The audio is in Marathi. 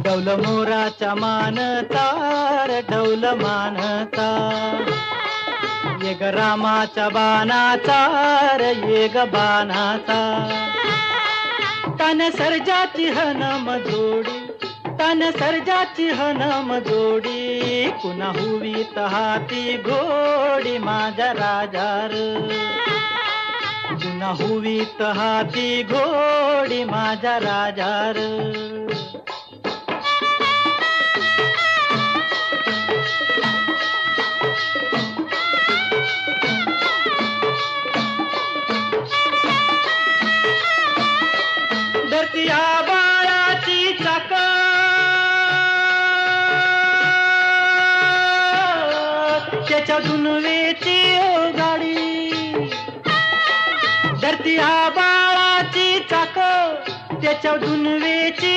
डौल मोराच्या मानता रे डौल मानता, ये ग रामाच्या बाणाचा रे ये ग बाणाचा, तन सर्जाची हनम जोडी, तन सर्जाची हनम जोडी, पुन्हा हुवीत हाती घोडी माझ्या राजार, पुन्हा हुवीत हाती घोडी माझ्या राजार. धरती आबाळाची चाक, त्याच्या दुनवेची गाडी, धरती आबाळाची चाक, त्याच्या दुनवेची